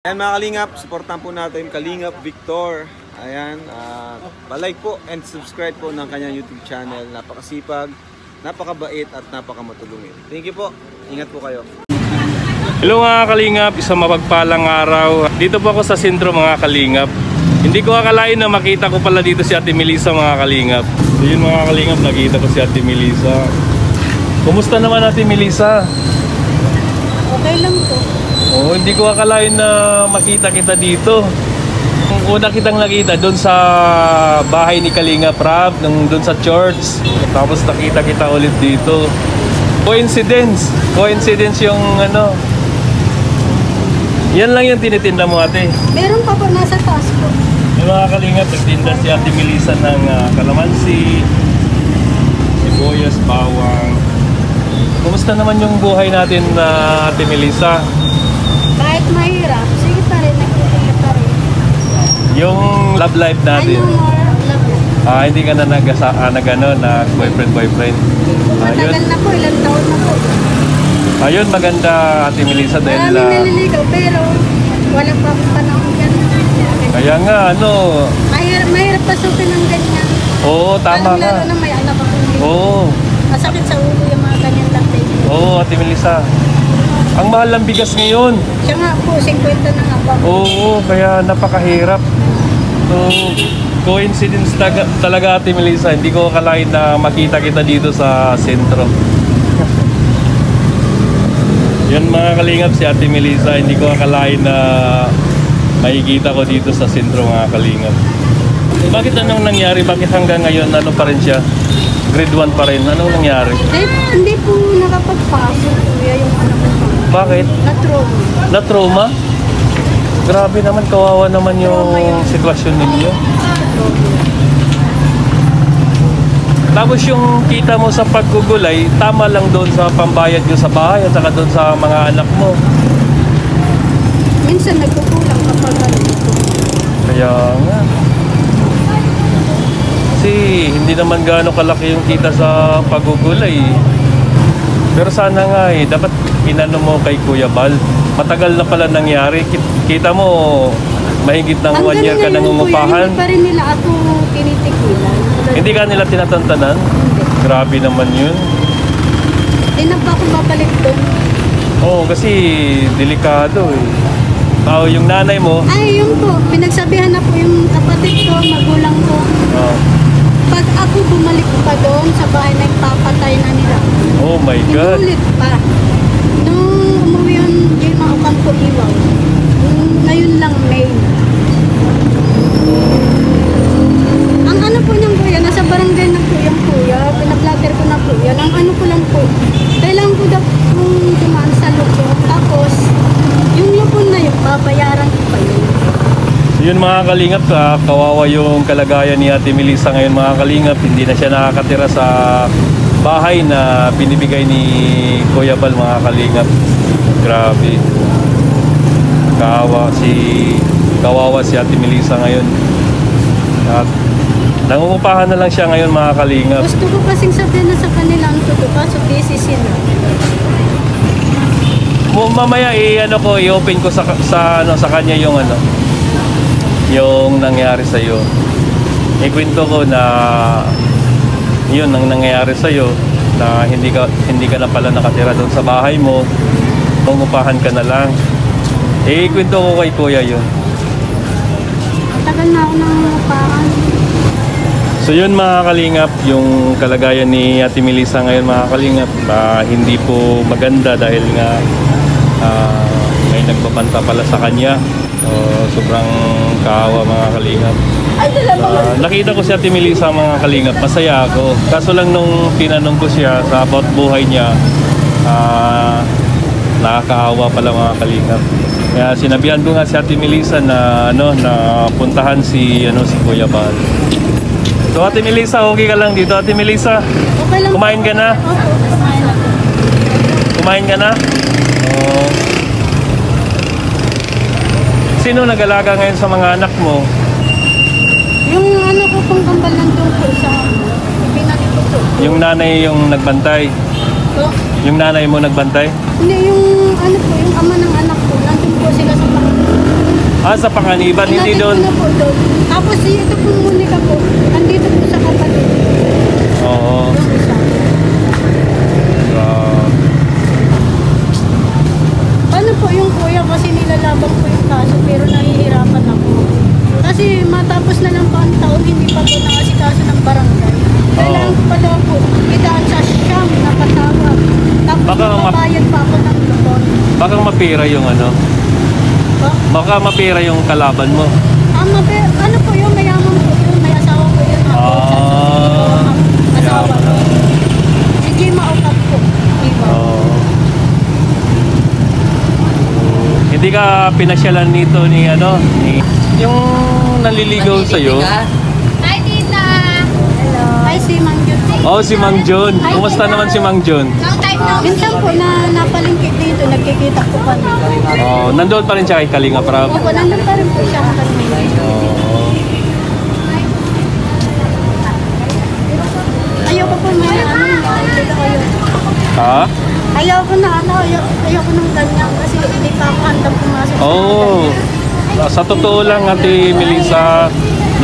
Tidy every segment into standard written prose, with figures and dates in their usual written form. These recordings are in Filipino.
Ayan mga Kalingap, supportan po natin Kalingap Victor. Ayan, palike po and subscribe po ng kanyang YouTube channel. Napakasipag, napakabait at napakamatulungin. Thank you po, ingat po kayo. Hello mga Kalingap, isang mapagpalang araw. Dito po ako sa sentro mga Kalingap. Hindi ko akalain na makita ko pala dito si Ate Melissa mga Kalingap. So yun mga Kalingap, nakita ko si Ate Melissa. Kumusta naman Ate Melissa? Okay lang po. Oh, hindi ko akalain na makita kita dito. Una kitang nakita doon sa bahay ni Kalingap Rab, doon sa church. Tapos nakita kita ulit dito. Coincidence yung ano. Yan lang yung tinitinda mo ate. Meron pa po nasa taas po. Yung mga Kalingap, nagtinda si Ate Melissa ng kalamansi, sibuyas, bawang. Kumusta naman yung buhay natin Ate Melissa? Kahit mahirap, sige pa rin, nagtitinda pa rin. Yung love life natin. Ano more love life? Hindi ka na nag-boyfriend. Matagal na po, ilang taon na po. Ayun, maganda Ate Melissa dahil Maraming naliligaw pero walang pa panahon ganun. kaya nga Mahirap pasukin ng ganyan. oo, tama ka. Lalo na may anak ako. Oo. Masakit sa ulo yung mga ganyan dati. Oo, Ate Melissa. Ang mahal ng bigas ngayon. Siya nga po, 50 na nga ba? Oo, kaya napakahirap. So, coincidence talaga Ate Melissa. Hindi ko akalain na makita kita dito sa sentro. Yan mga Kalingap, si Ate Melissa. Hindi ko akalain na makikita ko dito sa sentro mga Kalingap. Bakit anong nangyari? Bakit hanggang ngayon ano pa rin siya? Grade 1 pa rin. Anong nangyari? Hindi po nakapagpasok kuya yung anak ko. Bakit? Na-trauma. Na-trauma? Grabe naman, kawawa naman yung sitwasyon ninyo. Tapos yung kita mo sa paggugulay, tama lang doon sa pambayad nyo sa bahay at saka doon sa mga anak mo. Minsan nagkukulang kapag Kaya nga. Kasi hindi naman gaano kalaki yung kita sa paggugulay. Pero sana nga dapat inano mo kay Kuya Bal. Matagal na pala nangyari. Kita mo, mahigit ng 1 year ka nangungupahan. Hindi pa rin nila ako tinitikilan. Hindi ka nila tinatantanan? Hindi. Grabe naman yun. Hindi na pa ako babalik doon. Oo, kasi delikado eh. Yung nanay mo. Ay, yun po. Pinagsabihan na po yung kapatid ko, magulang ko. Pag ako bumalik pa doon sa bahay na papatay na nila. Oh my God. Inulit pa. Nung umuwi yung mga Ocampo Iwaw. Ngayon lang May. Ang ano po niyang kuya, nasa barangay na po yung kuya. Pinaplater ko na po yan. Ang ano ko lang po. Kailangan ko daw kung dumaan sa lupon. Tapos, yung lupon na yun, babayaran ko pa yun. Yun mga Kalingap, kawawa yung kalagayan ni Ate Melissa ngayon mga Kalingap. Hindi na siya nakakatira sa bahay na binibigay ni Kuya Bal mga Kalingap. Grabe. Kawawa si Ate Melissa ngayon. At nangungupahan na lang siya ngayon mga Kalingap. Gusto ko kasing sabihin na sa kanila ang totoo, kaso busy sila. Mamaya i-open ko sa kanya yung yung nangyari sa iyo. Ikwento ko na yun ang nangyayari sa iyo na hindi ka na pala nakatira doon sa bahay mo. Mangupahan ka na lang. Ikwento ko kay Kuya yun. Tagal na ako nang upahan. So yun mga Kalingap, yung kalagayan ni Ate Melissa ngayon mga Kalingap, hindi po maganda dahil nga may nagbabanta pala sa kanya. Sobrang kahawa mga Kalingap. Nakita ko si Ate Melissa mga Kalingap, masaya ako. Kaso lang nung tinanong ko siya sa about buhay niya, nakakaawa pala mga Kalingap. Kaya sinabihan ko nga si Ate Melissa na na puntahan si Kuya Bal. So Ate Melissa, okay ka lang dito? Ate Melissa, Okay lang. kumain ka na? Opo, kumain na. Kumain ka na? Sino nag-alaga ngayon sa mga anak mo? Yung ano ko pong kambal nandun po sa pinanito po. Yung nanay yung nagbantay? Po? Yung nanay mo nagbantay? Hindi, yung ano po, yung ama ng anak ko, nandun po sila sa bahay. Sa Panganiban, hindi Pinatid ko doon. na po doon. Tapos ito po Monica po, andito po sa kapatid. Oo. Yung isa. Ano po yung kuya kasi nilalabang po yung kaso pero nahihirapan ako. Kasi matapos na lang po ang taon, hindi pa po nakasikaso ng barangay. Kailangan ko pa daw po idaan sa siyam na patawag. Tapos Baka mababayad pa ako ng lupon. Baka mapira yung ano. Baka mapira yung kalaban mo. Ano po yung mayaman po yun, may asawa po yun. Asawa po. Si Jima Okat po. Diba? Hindi ka pinasyalan nito ni ano, ni yung naliligaw sa iyo. Hi, tita! Hello. Hi, si Mang Jun. Si Mang John. Kumusta naman si Mang John? Long time no Minsan po na napalingkit dito, nagkikita po kami. Nandoon pa rin siya kay Kalinga Prab. Opo, nandun pa rin po siya kami. Ayoko po may dito kayo. Ha? Ayoko na ayoko nang ganyan kasi hindi pa ako handang pumasok sa ganyan. Sa totoo lang, Ate Melissa,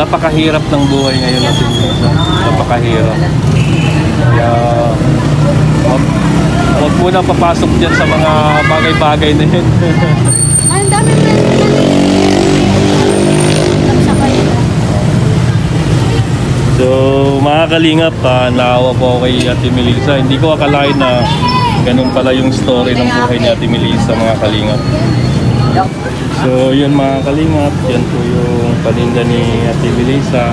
napakahirap ng buhay ngayon, Ate Melissa. Napakahirap. Kaya, huwag muna papasok dyan sa mga bagay-bagay na yun. Ang dami sa kanila. So, mga kalingap, naawa po ako kay Ate Melissa. Hindi ko akalain na ganun pala yung story ng buhay ni Ate Melissa, mga kalingap. So, yun mga kalingap, yan po yung paninda ni Ate Melissa.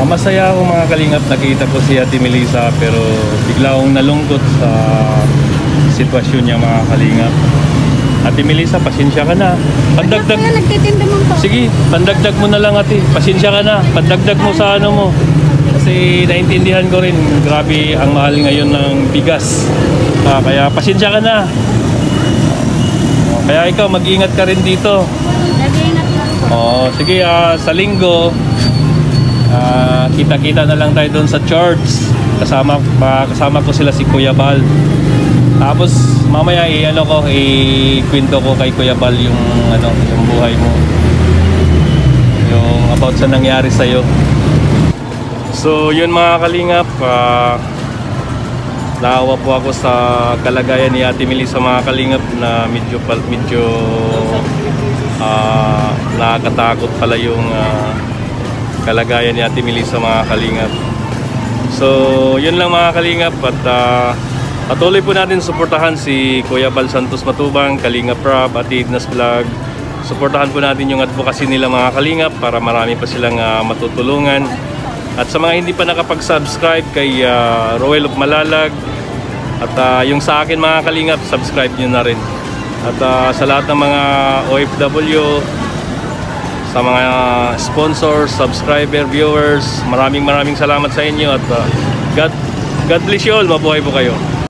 Masaya ako mga kalingap, nakita ko si Ate Melissa pero bigla akong nalungkot sa sitwasyon niya mga kalingap. Ate Melissa, pasensya ka na. Pandagdag. Kaya nagtitinda mo po. Sige, pandagdag mo na lang ate. Pasensya ka na. Pandagdag mo sa ano mo. Kasi naintindihan ko rin, grabe ang mahal ngayon ng bigas. Kaya pasensya ka na. Kaya ikaw, mag-ingat ka rin dito. Nag-iingat lang po. Sige, sa linggo, kita-kita na lang tayo doon sa church. Kasama ko sila si Kuya Bal. Tapos mamaya ikwento ko kay Kuya Bal yung yung buhay mo. Yung about sa nangyari sa iyo. So, yun mga kalingap, naawa po ako sa kalagayan ni Ate Melissa mga kalingap na medyo nakakatakot pala yung kalagayan ni Ate Melissa mga kalingap. So, yun lang mga kalingap at patuloy po natin suportahan si Kuya Bal Santos Matubang, Kalinga Prab at Idnas Vlog. Suportahan po natin yung advocacy nila mga kalingap para marami pa silang matutulungan. At sa mga hindi pa nakapag-subscribe kay Roel of Malalag at yung sa akin mga kalingap, subscribe nyo na rin. At sa lahat ng mga OFW, sa mga sponsors, subscriber, viewers, maraming salamat sa inyo at God bless you all. Mabuhay po kayo.